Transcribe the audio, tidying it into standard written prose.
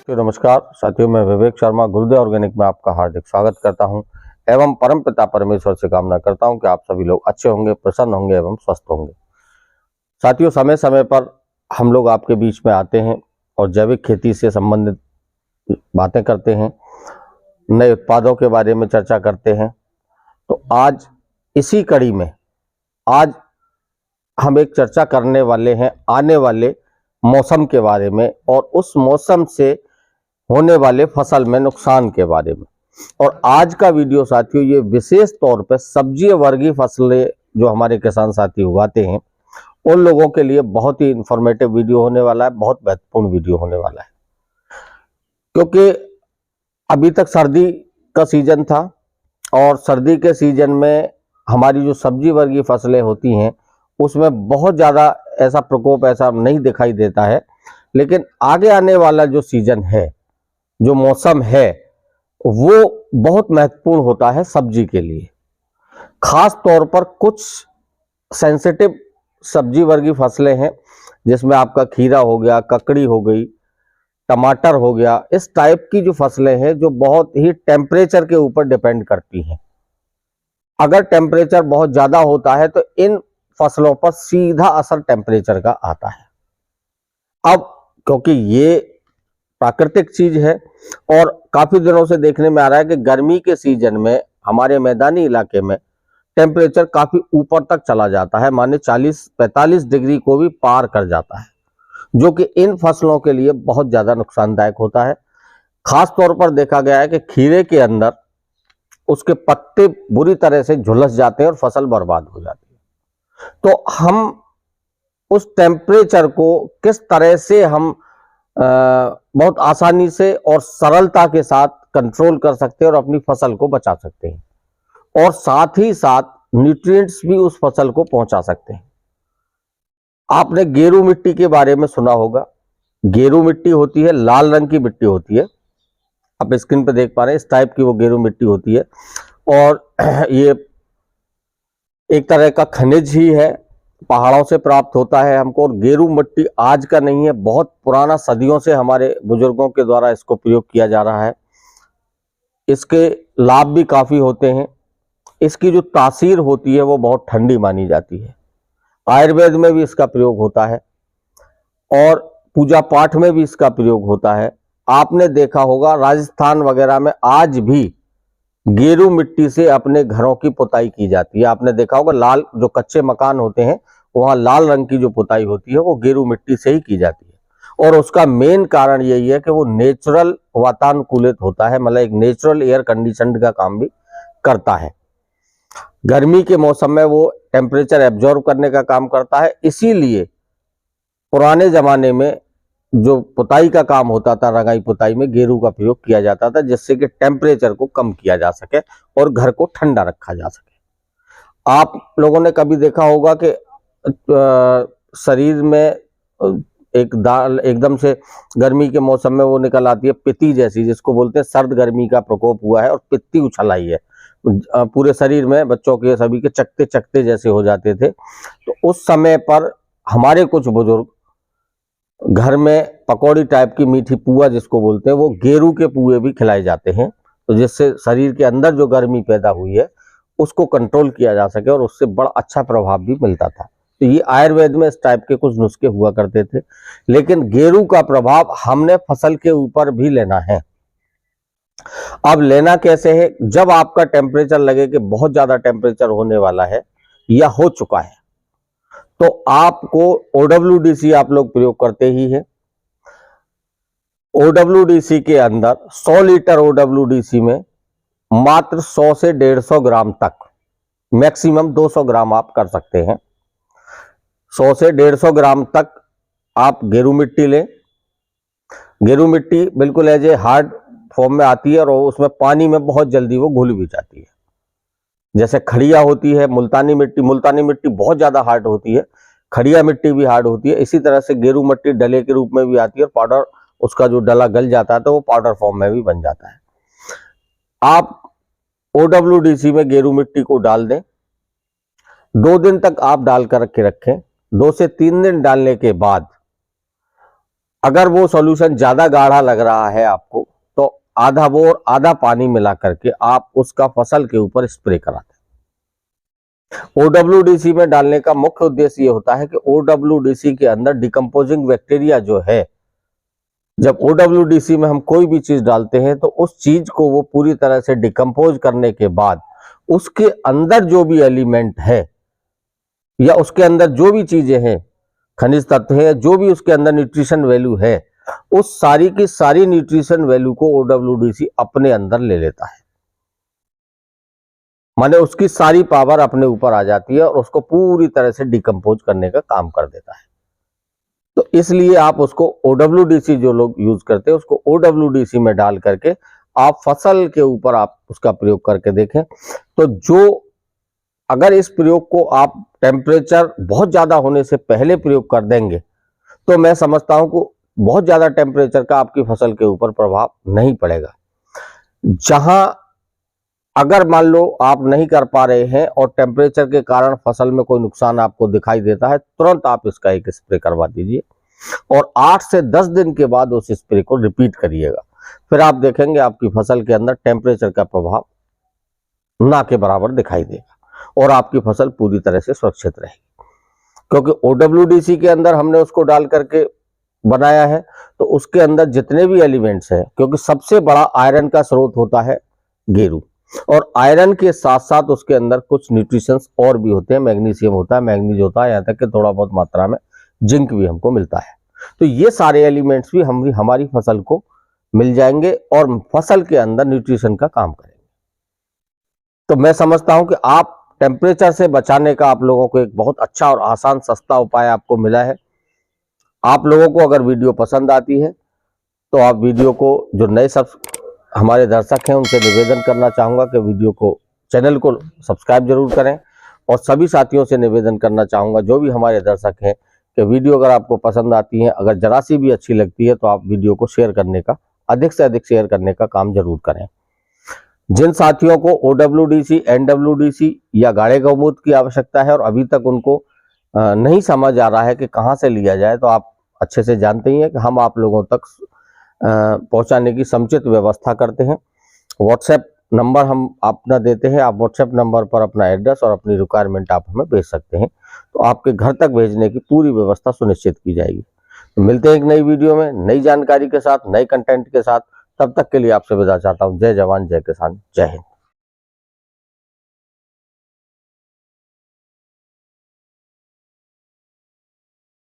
नमस्कार साथियों, मैं विवेक शर्मा गुरुदेव ऑर्गेनिक में आपका हार्दिक स्वागत करता हूं एवं परमपिता परमेश्वर से कामना करता हूं कि आप सभी लोग अच्छे होंगे, प्रसन्न होंगे एवं स्वस्थ होंगे। साथियों, समय समय पर हम लोग आपके बीच में आते हैं और जैविक खेती से संबंधित बातें करते हैं, नए उत्पादों के बारे में चर्चा करते हैं। तो आज इसी कड़ी में आज हम एक चर्चा करने वाले हैं आने वाले मौसम के बारे में और उस मौसम से होने वाले फसल में नुकसान के बारे में। और आज का वीडियो साथियों ये विशेष तौर पर सब्जी वर्गीय फसलें जो हमारे किसान साथी उगाते हैं उन लोगों के लिए बहुत ही इंफॉर्मेटिव वीडियो होने वाला है, बहुत महत्वपूर्ण वीडियो होने वाला है। क्योंकि अभी तक सर्दी का सीजन था और सर्दी के सीजन में हमारी जो सब्जी वर्गीय फसलें होती हैं उसमें बहुत ज़्यादा ऐसा प्रकोप ऐसा नहीं दिखाई देता है, लेकिन आगे आने वाला जो सीजन है, जो मौसम है, वो बहुत महत्वपूर्ण होता है सब्जी के लिए। खास तौर पर कुछ सेंसिटिव सब्जी वर्गीय फसलें हैं जिसमें आपका खीरा हो गया, ककड़ी हो गई, टमाटर हो गया, इस टाइप की जो फसलें हैं जो बहुत ही टेम्परेचर के ऊपर डिपेंड करती हैं। अगर टेम्परेचर बहुत ज्यादा होता है तो इन फसलों पर सीधा असर टेम्परेचर का आता है। अब क्योंकि ये प्राकृतिक चीज है और काफी दिनों से देखने में आ रहा है कि गर्मी के सीजन में हमारे मैदानी इलाके में टेम्परेचर काफी ऊपर तक चला जाता है, माने 40-45 डिग्री को भी पार कर जाता है, जो कि इन फसलों के लिए बहुत ज्यादा नुकसानदायक होता है। खास तौर पर देखा गया है कि खीरे के अंदर उसके पत्ते बुरी तरह से झुलस जाते हैं और फसल बर्बाद हो जाती है। तो हम उस टेम्परेचर को किस तरह से हम बहुत आसानी से और सरलता के साथ कंट्रोल कर सकते हैं और अपनी फसल को बचा सकते हैं और साथ ही साथ न्यूट्रिएंट्स भी उस फसल को पहुंचा सकते हैं। आपने गेरू मिट्टी के बारे में सुना होगा। गेरू मिट्टी होती है, लाल रंग की मिट्टी होती है, आप स्क्रीन पे देख पा रहे हैं, इस टाइप की वो गेरू मिट्टी होती है और ये एक तरह का खनिज ही है, पहाड़ों से प्राप्त होता है हमको। और गेरू मिट्टी आज का नहीं है, बहुत पुराना, सदियों से हमारे बुजुर्गों के द्वारा इसको प्रयोग किया जा रहा है। इसके लाभ भी काफी होते हैं। इसकी जो तासीर होती है वो बहुत ठंडी मानी जाती है। आयुर्वेद में भी इसका प्रयोग होता है और पूजा पाठ में भी इसका प्रयोग होता है। आपने देखा होगा राजस्थान वगैरह में आज भी गेरू मिट्टी से अपने घरों की पुताई की जाती है। आपने देखा होगा लाल जो कच्चे मकान होते हैं वहां लाल रंग की जो पुताई होती है वो गेरू मिट्टी से ही की जाती है। और उसका मेन कारण यही है कि वो नेचुरल वातानुकूलित होता है, मतलब एक नेचुरल एयर कंडीशनड का काम भी करता है। गर्मी के मौसम में वो टेम्परेचर एब्जॉर्ब करने का काम करता है। इसीलिए पुराने जमाने में जो पुताई का काम होता था, रंगाई पुताई में गेरू का प्रयोग किया जाता था, जिससे कि टेम्परेचर को कम किया जा सके और घर को ठंडा रखा जा सके। आप लोगों ने कभी देखा होगा कि शरीर में एक दाल एकदम से गर्मी के मौसम में वो निकल आती है, पित्ती जैसी, जिसको बोलते हैं सर्द गर्मी का प्रकोप हुआ है और पित्ती उछल आई है पूरे शरीर में, बच्चों के सभी के चकते चकते जैसे हो जाते थे। तो उस समय पर हमारे कुछ बुजुर्ग घर में पकौड़ी टाइप की मीठी पुआ जिसको बोलते हैं, वो गेरू के पुए भी खिलाए जाते हैं, तो जिससे शरीर के अंदर जो गर्मी पैदा हुई है उसको कंट्रोल किया जा सके और उससे बड़ा अच्छा प्रभाव भी मिलता था। तो ये आयुर्वेद में इस टाइप के कुछ नुस्खे हुआ करते थे। लेकिन गेरू का प्रभाव हमने फसल के ऊपर भी लेना है। अब लेना कैसे है? जब आपका टेम्परेचर लगे कि बहुत ज्यादा टेम्परेचर होने वाला है या हो चुका है तो आपको OWDC आप लोग प्रयोग करते ही हैं। OWDC के अंदर 100 लीटर OWDC में मात्र 100 से 150 ग्राम तक, मैक्सिमम 200 ग्राम आप कर सकते हैं। 100 से 150 ग्राम तक आप गेरू मिट्टी लें। गेरू मिट्टी बिल्कुल एज ए हार्ड फॉर्म में आती है और उसमें पानी में बहुत जल्दी वो घुल भी जाती है। जैसे खड़िया होती है, मुल्तानी मिट्टी बहुत ज्यादा हार्ड होती है, खड़िया मिट्टी भी हार्ड होती है। इसी तरह से गेरू मिट्टी डले के रूप में भी आती है और पाउडर, उसका जो डला गल जाता है तो वो पाउडर फॉर्म में भी बन जाता है। आप OWDC में गेरू मिट्टी को डाल दें, 2 दिन तक आप डाल कर के रखें। 2 से 3 दिन डालने के बाद अगर वो सॉल्यूशन ज्यादा गाढ़ा लग रहा है आपको तो आधा बोर आधा पानी मिला करके आप उसका फसल के ऊपर स्प्रे कराते हैं। OWDC में डालने का मुख्य उद्देश्य ये होता है कि OWDC के अंदर डिकम्पोजिंग बैक्टीरिया जो है, जब OWDC में हम कोई भी चीज डालते हैं तो उस चीज को वो पूरी तरह से डिकम्पोज करने के बाद उसके अंदर जो भी एलिमेंट है या उसके अंदर जो भी चीजें हैं, खनिज तत्व है, जो भी उसके अंदर न्यूट्रिशन वैल्यू है, उस सारी की सारी न्यूट्रिशन वैल्यू को OWDC अपने अंदर ले लेता है। माने उसकी सारी पावर अपने ऊपर आ जाती है और उसको पूरी तरह से डिकम्पोज करने का काम कर देता है। तो इसलिए आप उसको OWDC जो लोग यूज करते हैं उसको OWDC में डाल करके आप फसल के ऊपर आप उसका प्रयोग करके देखें। तो जो अगर इस प्रयोग को आप टेम्परेचर बहुत ज्यादा होने से पहले प्रयोग कर देंगे तो मैं समझता हूं कि बहुत ज्यादा टेम्परेचर का आपकी फसल के ऊपर प्रभाव नहीं पड़ेगा। जहां अगर मान लो आप नहीं कर पा रहे हैं और टेम्परेचर के कारण फसल में कोई नुकसान आपको दिखाई देता है, तुरंत आप इसका एक स्प्रे करवा दीजिए और 8 से 10 दिन के बाद उस स्प्रे को रिपीट करिएगा। फिर आप देखेंगे आपकी फसल के अंदर टेम्परेचर का प्रभाव ना के बराबर दिखाई देगा और आपकी फसल पूरी तरह से सुरक्षित रहेगी। क्योंकि OWDC के अंदर हमने उसको डाल करके बनाया है तो उसके अंदर जितने भी एलिमेंट्स हैं, क्योंकि सबसे बड़ा आयरन का स्रोत होता है गेरू, और आयरन के साथ साथ उसके अंदर कुछ न्यूट्रिशंस और भी होते हैं, मैग्नीशियम होता है, मैग्नीज होता है, यहाँ तक कि थोड़ा बहुत मात्रा में जिंक भी हमको मिलता है। तो ये सारे एलिमेंट्स भी हमारी फसल को मिल जाएंगे और फसल के अंदर न्यूट्रिशन का काम करेंगे। तो मैं समझता हूं कि आप टेम्परेचर से बचाने का आप लोगों को एक बहुत अच्छा और आसान सस्ता उपाय आपको मिला है। आप लोगों को अगर वीडियो पसंद आती है तो आप वीडियो को, जो नए सब हमारे दर्शक हैं उनसे निवेदन करना चाहूँगा कि वीडियो को, चैनल को सब्सक्राइब जरूर करें और सभी साथियों से निवेदन करना चाहूँगा जो भी हमारे दर्शक हैं कि वीडियो अगर आपको पसंद आती है, अगर जरा सी भी अच्छी लगती है तो आप वीडियो को शेयर करने का, अधिक से अधिक शेयर करने का काम जरूर करें। जिन साथियों को OWDC, NWDC या गाढ़े गौमूत्र की आवश्यकता है और अभी तक उनको नहीं समझ आ रहा है कि कहाँ से लिया जाए, तो आप अच्छे से जानते ही हैं कि हम आप लोगों तक पहुंचाने की समुचित व्यवस्था करते हैं। व्हाट्सएप नंबर हम अपना देते हैं, आप व्हाट्सएप नंबर पर अपना एड्रेस और अपनी रिक्वायरमेंट आप हमें भेज सकते हैं, तो आपके घर तक भेजने की पूरी व्यवस्था सुनिश्चित की जाएगी। तो मिलते हैं एक नई वीडियो में नई जानकारी के साथ, नए कंटेंट के साथ। तब तक के लिए आपसे विदा चाहता हूँ। जय जवान, जय किसान, जय हिंद।